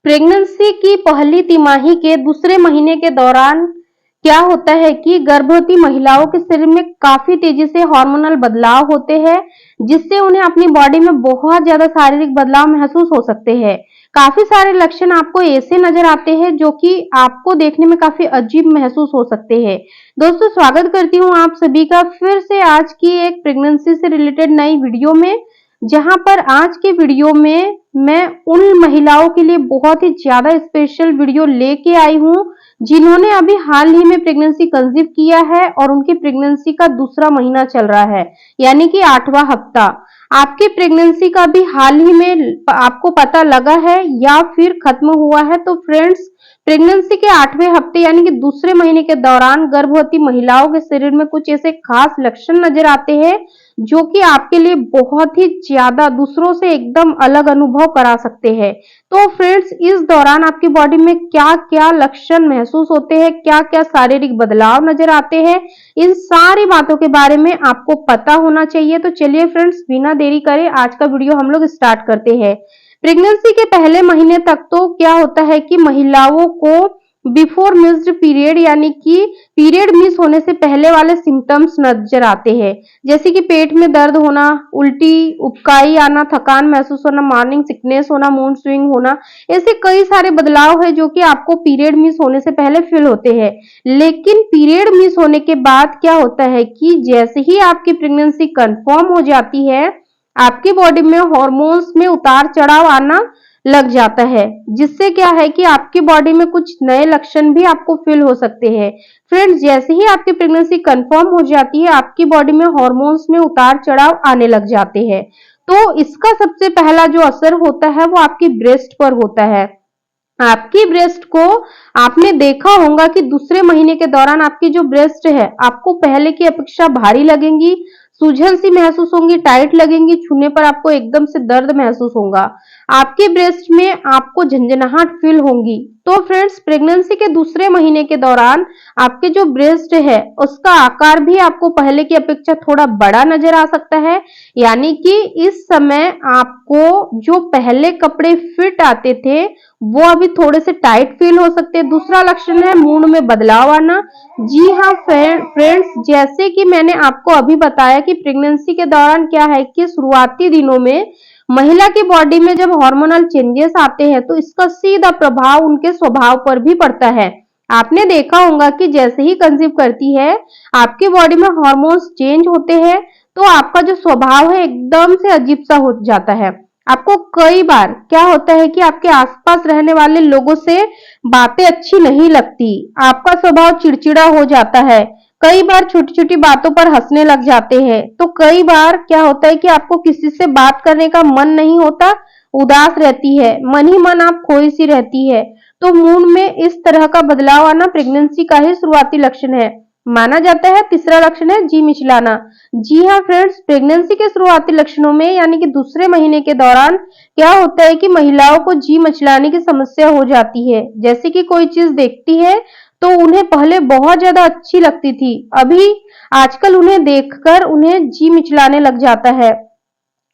Pregnancy की पहली तिमाही के दूसरे महीने के दौरान क्या होता है कि गर्भवती महिलाओं के शरीर में काफी तेजी से हार्मोनल बदलाव होते हैं, जिससे उन्हें अपनी बॉडी में बहुत ज्यादा शारीरिक बदलाव महसूस हो सकते हैं। काफी सारे लक्षण आपको ऐसे नजर आते हैं जो कि आपको देखने में काफी अजीब महसूस हो सकते हैं। दोस्तों, स्वागत करती हूँ आप सभी का फिर से आज की एक प्रेगनेंसी से रिलेटेड नई वीडियो में, जहां पर आज के वीडियो में मैं उन महिलाओं के लिए बहुत ही ज्यादा स्पेशल वीडियो लेके आई हूं जिन्होंने अभी हाल ही में प्रेगनेंसी कंसीव किया है और उनकी प्रेगनेंसी का दूसरा महीना चल रहा है, यानी कि 8वां हफ्ता। आपकी प्रेगनेंसी का भी हाल ही में आपको पता लगा है या फिर खत्म हुआ है, तो फ्रेंड्स, प्रेगनेंसी के 8वें हफ्ते यानी कि दूसरे महीने के दौरान गर्भवती महिलाओं के शरीर में कुछ ऐसे खास लक्षण नजर आते हैं जो कि आपके लिए बहुत ही ज्यादा दूसरों से एकदम अलग अनुभव करा सकते हैं। तो फ्रेंड्स, इस दौरान आपकी बॉडी में क्या-क्या लक्षण महसूस होते हैं, क्या-क्या शारीरिक बदलाव नजर आते हैं, इन सारी बातों के बारे में आपको पता होना चाहिए। तो चलिए फ्रेंड्स, बिना देरी करे आज का वीडियो हम लोग स्टार्ट करते हैं। प्रेगनेंसी के पहले महीने तक तो क्या होता है कि महिलाओं को बिफोर मिस्ड पीरियड यानी कि पीरियड मिस होने से पहले वाले सिम्टम्स नजर आते हैं, जैसे कि पेट में दर्द होना, उल्टी, उबकाई आना, थकान महसूस होना, मॉर्निंग सिकनेस होना, मूड स्विंग होना। ऐसे कई सारे बदलाव है जो कि आपको पीरियड मिस होने से पहले फील होते हैं। लेकिन पीरियड मिस होने के बाद क्या होता है कि जैसे ही आपकी प्रेगनेंसी कंफर्म हो जाती है, आपकी बॉडी में हार्मोन्स में उतार चढ़ाव आना लग जाता है, जिससे क्या है कि आपकी बॉडी में कुछ नए लक्षण भी आपको फील हो सकते हैं। फ्रेंड्स, जैसे ही आपकी प्रेगनेंसी कंफर्म हो जाती है, आपकी बॉडी में हार्मोन्स में उतार चढ़ाव आने लग जाते हैं। तो इसका सबसे पहला जो असर होता है वो आपकी ब्रेस्ट पर होता है। आपकी ब्रेस्ट को आपने देखा होगा कि दूसरे महीने के दौरान आपकी जो ब्रेस्ट है आपको पहले की अपेक्षा भारी लगेंगी, सूजन सी महसूस होंगी, टाइट लगेंगी, छूने पर आपको एकदम से दर्द महसूस होगा, आपके ब्रेस्ट में आपको झंझनाहट फील होंगी। तो फ्रेंड्स, प्रेगनेंसी के दूसरे महीने के दौरान आपके जो ब्रेस्ट है उसका आकार भी आपको पहले की अपेक्षा थोड़ा बड़ा नजर आ सकता है, यानी कि इस समय आपको जो पहले कपड़े फिट आते थे वो अभी थोड़े से टाइट फील हो सकते हैं। दूसरा लक्षण है मूड में बदलाव आना। जी हाँ फ्रेंड्स, जैसे कि मैंने आपको अभी बताया कि प्रेगनेंसी के दौरान क्या है कि शुरुआती दिनों में महिला की बॉडी में जब हार्मोनल चेंजेस आते हैं तो इसका सीधा प्रभाव उनके स्वभाव पर भी पड़ता है। आपने देखा होगा कि जैसे ही कंसीव करती है आपकी बॉडी में हार्मोन्स चेंज होते हैं, तो आपका जो स्वभाव है एकदम से अजीब सा हो जाता है। आपको कई बार क्या होता है कि आपके आसपास रहने वाले लोगों से बातें अच्छी नहीं लगती, आपका स्वभाव चिड़चिड़ा हो जाता है, कई बार छोटी-छोटी बातों पर हंसने लग जाते हैं। तो कई बार क्या होता है कि आपको किसी से बात करने का मन नहीं होता, उदास रहती है, मन ही मन आप खोई सी रहती है। तो मूड में इस तरह का बदलाव आना प्रेगनेंसी का ही शुरुआती लक्षण है माना जाता है। तीसरा लक्षण है जी मिचलाना। जी हाँ फ्रेंड्स, प्रेगनेंसी के शुरुआती लक्षणों में यानी कि दूसरे महीने के दौरान क्या होता है कि महिलाओं को जी मचलाने की समस्या हो जाती है। जैसे कि कोई चीज देखती है तो उन्हें पहले बहुत ज्यादा अच्छी लगती थी, अभी आजकल उन्हें देखकर उन्हें जी मिचलाने लग जाता है।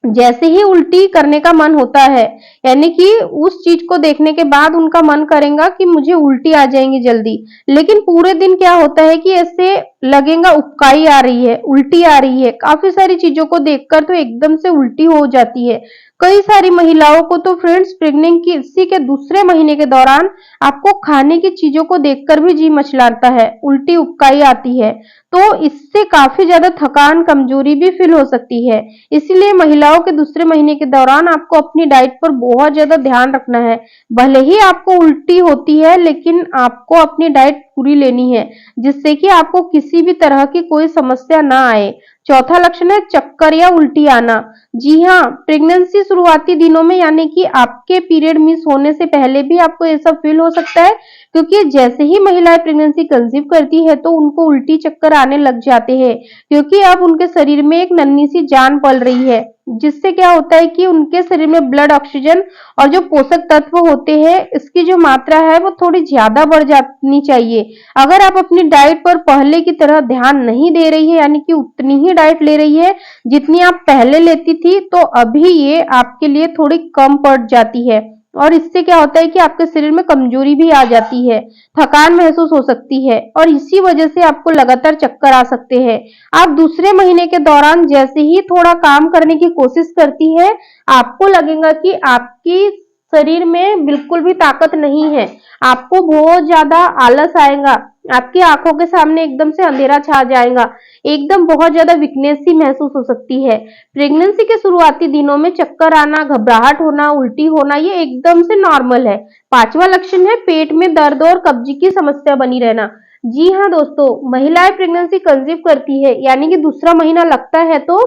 जैसे ही उल्टी करने का मन होता है, यानी कि उस चीज को देखने के बाद उनका मन करेगा कि मुझे उल्टी आ जाएंगी जल्दी, लेकिन पूरे दिन क्या होता है कि ऐसे लगेगा उबकाई आ रही है, उल्टी आ रही है, काफी सारी चीजों को देखकर तो एकदम से उल्टी हो जाती है। कई सारी महिलाओं को तो फ्रेंड्स प्रेगनेंसी के दूसरे महीने के दौरान आपको खाने की चीजों को देखकर भी जी मचलाता है, उल्टी उबकाई आती है। तो इससे काफी ज्यादा थकान, कमजोरी भी फील हो सकती है। इसीलिए महिलाओं के दूसरे महीने के दौरान आपको अपनी डाइट पर बहुत ज्यादा ध्यान रखना है। भले ही आपको उल्टी होती है, लेकिन आपको अपनी डाइट पूरी लेनी है, जिससे कि आपको किसी भी तरह की कोई समस्या ना आए। चौथा लक्षण है चक्कर या उल्टी आना। जी हाँ, प्रेगनेंसी शुरुआती दिनों में यानी कि आपके पीरियड मिस होने से पहले भी आपको ऐसा फील हो सकता है, क्योंकि जैसे ही महिलाएं प्रेगनेंसी कंसीव करती है तो उनको उल्टी चक्कर आने लग जाते हैं, क्योंकि अब उनके शरीर में एक नन्ही सी जान पल रही है, जिससे क्या होता है कि उनके शरीर में ब्लड, ऑक्सीजन और जो पोषक तत्व होते हैं इसकी जो मात्रा है वो थोड़ी ज्यादा बढ़ जानी चाहिए। अगर आप अपनी डाइट पर पहले की तरह ध्यान नहीं दे रही है, यानी कि उतनी ही डाइट ले रही है जितनी आप पहले लेती थी, तो अभी ये आपके लिए थोड़ी कम पड़ जाती है। और इससे क्या होता है कि आपके शरीर में कमजोरी भी आ जाती है, थकान महसूस हो सकती है और इसी वजह से आपको लगातार चक्कर आ सकते हैं। आप दूसरे महीने के दौरान जैसे ही थोड़ा काम करने की कोशिश करती है, आपको लगेगा कि आपकी शरीर में बिल्कुल भी ताकत नहीं है, आपको बहुत ज्यादा आलस आएगा, आपकी आंखों के सामने एकदम से अंधेरा छा जाएगा, एकदम बहुत ज्यादा वीकनेस सी महसूस हो सकती है। प्रेगनेंसी के शुरुआती दिनों में चक्कर आना, घबराहट होना, उल्टी होना ये एकदम से नॉर्मल है। पांचवा लक्षण है पेट में दर्द और कब्ज की समस्या बनी रहना। जी हाँ दोस्तों, महिलाएं प्रेगनेंसी कंसीव करती है यानी कि दूसरा महीना लगता है तो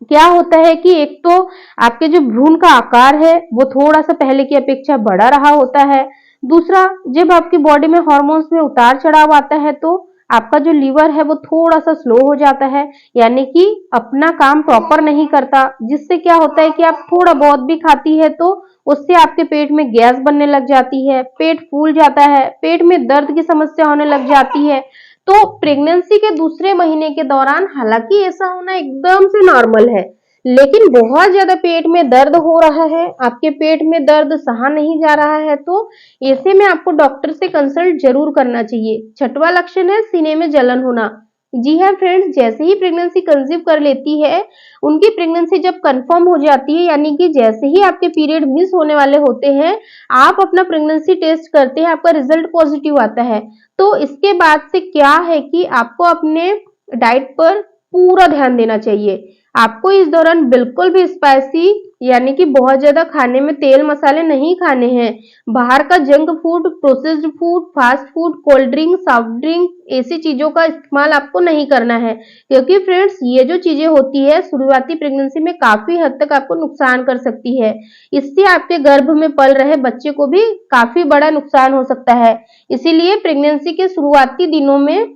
क्या होता है कि एक तो आपके जो भ्रूण का आकार है वो थोड़ा सा पहले की अपेक्षा बड़ा रहा होता है। दूसरा, जब आपकी बॉडी में हॉर्मोन्स में उतार चढ़ाव आता है तो आपका जो लीवर है वो थोड़ा सा स्लो हो जाता है, यानी कि अपना काम प्रॉपर नहीं करता, जिससे क्या होता है कि आप थोड़ा बहुत भी खाती है तो उससे आपके पेट में गैस बनने लग जाती है, पेट फूल जाता है, पेट में दर्द की समस्या होने लग जाती है। तो प्रेगनेंसी के दूसरे महीने के दौरान हालांकि ऐसा होना एकदम से नॉर्मल है, लेकिन बहुत ज्यादा पेट में दर्द हो रहा है, आपके पेट में दर्द सहा नहीं जा रहा है तो ऐसे में आपको डॉक्टर से कंसल्ट जरूर करना चाहिए। छठवां लक्षण है सीने में जलन होना। जी हाँ फ्रेंड्स, जैसे ही प्रेगनेंसी कंसीव कर लेती है, उनकी प्रेगनेंसी जब कंफर्म हो जाती है यानी कि जैसे ही आपके पीरियड मिस होने वाले होते हैं, आप अपना प्रेगनेंसी टेस्ट करते हैं, आपका रिजल्ट पॉजिटिव आता है, तो इसके बाद से क्या है कि आपको अपने डाइट पर पूरा ध्यान देना चाहिए। आपको इस दौरान बिल्कुल भी स्पाइसी यानी कि बहुत ज्यादा खाने में तेल मसाले नहीं खाने हैं। बाहर का junk food, processed food, fast food, cold drink, soft drink ऐसी चीजों का इस्तेमाल आपको नहीं करना है, क्योंकि फ्रेंड्स ये जो चीजें होती है शुरुआती प्रेगनेंसी में काफी हद तक आपको नुकसान कर सकती है। इससे आपके गर्भ में पल रहे बच्चे को भी काफी बड़ा नुकसान हो सकता है। इसीलिए प्रेगनेंसी के शुरुआती दिनों में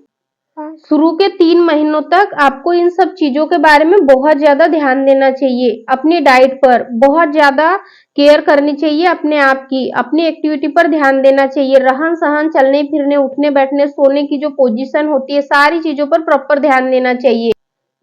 शुरू के 3 महीनों तक आपको इन सब चीजों के बारे में बहुत ज्यादा ध्यान देना चाहिए। अपनी डाइट पर बहुत ज्यादा केयर करनी चाहिए, अपने आप की, अपनी एक्टिविटी पर ध्यान देना चाहिए, रहन सहन, चलने फिरने, उठने बैठने, सोने की जो पोजीशन होती है, सारी चीजों पर प्रॉपर ध्यान देना चाहिए,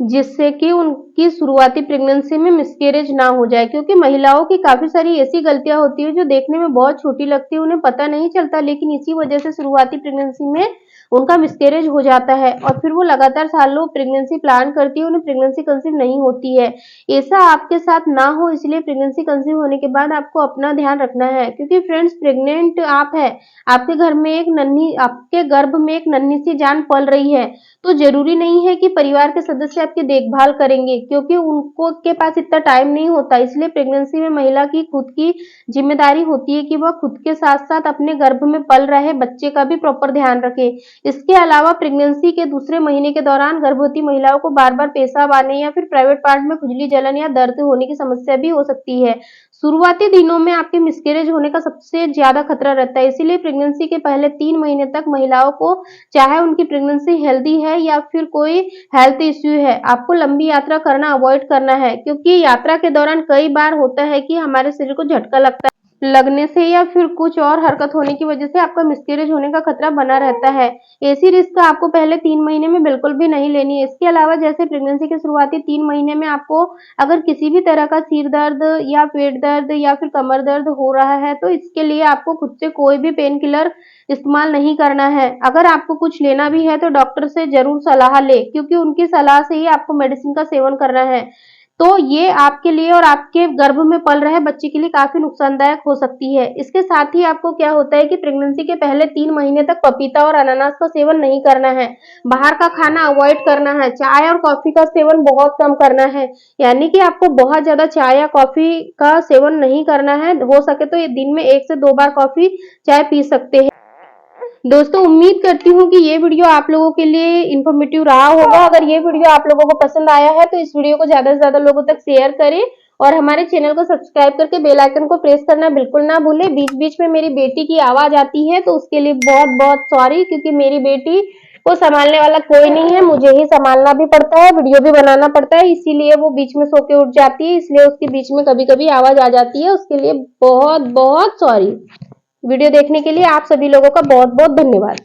जिससे कि उनकी शुरुआती प्रेगनेंसी में मिसकैरेज ना हो जाए। क्योंकि महिलाओं की काफी सारी ऐसी गलतियां होती है जो देखने में बहुत छोटी लगती है, उन्हें पता नहीं चलता, लेकिन इसी वजह से शुरुआती प्रेगनेंसी में उनका मिसकैरेज हो जाता है और फिर वो लगातार सालों प्रेगनेंसी प्लान करती है, उन्हें प्रेगनेंसी कंसीव नहीं होती है। ऐसा आपके साथ ना हो, इसलिए प्रेगनेंसी कंसीव होने के बाद आपको अपना ध्यान रखना है, क्योंकि फ्रेंड्स प्रेग्नेंट आप है, आपके घर में एक नन्ही, आपके गर्भ में एक नन्ही सी जान पल रही है, तो जरूरी नहीं है कि परिवार के सदस्य आपकी देखभाल करेंगे, क्योंकि उनको के पास इतना टाइम नहीं होता। इसलिए प्रेगनेंसी में महिला की खुद की जिम्मेदारी होती है कि वह खुद के साथ साथ अपने गर्भ में पल रहे बच्चे का भी प्रॉपर ध्यान रखे। इसके अलावा प्रेगनेंसी के दूसरे महीने के दौरान गर्भवती महिलाओं को बार बार पेशाब आने या फिर प्राइवेट पार्ट में खुजली, जलन या दर्द होने की समस्या भी हो सकती है। शुरुआती दिनों में आपके मिसकैरेज होने का सबसे ज्यादा खतरा रहता है, इसीलिए प्रेगनेंसी के पहले 3 महीने तक महिलाओं को, चाहे उनकी प्रेगनेंसी हेल्दी है या फिर कोई हेल्थ इश्यू है, आपको लंबी यात्रा करना अवॉइड करना है, क्योंकि यात्रा के दौरान कई बार होता है कि हमारे शरीर को झटका लगने से या फिर कुछ और हरकत होने की वजह से आपका मिसकैरेज होने का खतरा बना रहता है। ऐसी रिस्क आपको पहले 3 महीने में बिल्कुल भी नहीं लेनी है। इसके अलावा जैसे प्रेगनेंसी के शुरुआती 3 महीने में आपको अगर किसी भी तरह का सिर दर्द या पेट दर्द या फिर कमर दर्द हो रहा है, तो इसके लिए आपको खुद से कोई भी पेन किलर इस्तेमाल नहीं करना है। अगर आपको कुछ लेना भी है तो डॉक्टर से जरूर सलाह ले, क्योंकि उनकी सलाह से ही आपको मेडिसिन का सेवन करना है। तो ये आपके लिए और आपके गर्भ में पल रहे बच्चे के लिए काफी नुकसानदायक हो सकती है। इसके साथ ही आपको क्या होता है कि प्रेगनेंसी के पहले 3 महीने तक पपीता और अनानास का सेवन नहीं करना है, बाहर का खाना अवॉइड करना है, चाय और कॉफी का सेवन बहुत कम करना है, यानी कि आपको बहुत ज्यादा चाय या कॉफी का सेवन नहीं करना है। हो सके तो ये दिन में 1 से 2 बार कॉफी चाय पी सकते हैं। दोस्तों उम्मीद करती हूँ कि ये वीडियो आप लोगों के लिए इन्फॉर्मेटिव रहा होगा। अगर ये वीडियो आप लोगों को पसंद आया है तो इस वीडियो को ज्यादा से ज्यादा लोगों तक शेयर करें और हमारे चैनल को सब्सक्राइब करके बेल आइकन को प्रेस करना बिल्कुल ना भूलें। बीच बीच में मेरी बेटी की आवाज आती है तो उसके लिए बहुत बहुत सॉरी, क्योंकि मेरी बेटी को संभालने वाला कोई नहीं है, मुझे ही संभालना भी पड़ता है, वीडियो भी बनाना पड़ता है, इसीलिए वो बीच में सो के उठ जाती है, इसलिए उसके बीच में कभी कभी आवाज आ जाती है, उसके लिए बहुत बहुत सॉरी। वीडियो देखने के लिए आप सभी लोगों का बहुत बहुत धन्यवाद।